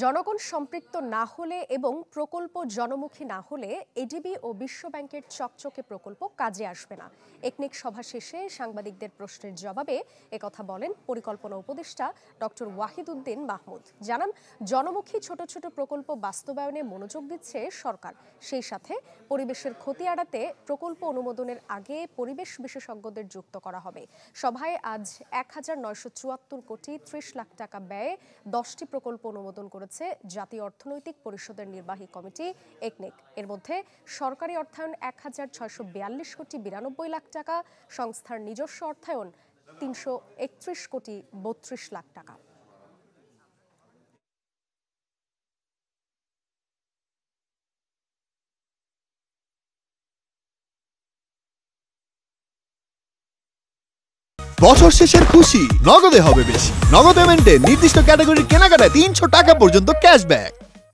জনগণ সম্পৃক্ত না হলে এবং প্রকল্প জনমুখী না হলে এডিবি ও বিশ্ব ব্যাংকের চকচকে প্রকল্প কাজে আসবে না। একনেক সভা শেষে সাংবাদিকদের প্রশ্নের জবাবে একথা বলেন পরিকল্পনা উপদেষ্টা ডক্টর ওয়াহিদ উদ্দিন মাহমুদ। জানান, জনমুখী ছোট ছোট প্রকল্প বাস্তবায়নে মনোযোগ দিচ্ছে সরকার। সেই সাথে পরিবেশের ক্ষতি এড়াতে প্রকল্প অনুমোদনের আগে পরিবেশ বিশেষজ্ঞদের যুক্ত করা হবে। সভায় আজ ১,৯৭৪ কোটি ৩০ লাখ টাকা ব্যয়ে 10টি প্রকল্প অনুমোদন করেছে জাতীয় অর্থনৈতিক পরিষদের নির্বাহী কমিটি একনেক। এর মধ্যে সরকারি অর্থায়ন ১,৬৪২ কোটি ৯২ লাখ টাকা, সংস্থার নিজস্ব অর্থায়ন ৩৩১ কোটি ৩২ লাখ টাকা। বছর শেষের খুশি নগদে হবে বেশি। নগদ পেমেন্টে নির্দিষ্ট ক্যাটাগরির কেনাকাটায় ৩০০ টাকা পর্যন্ত ক্যাশব্যাক।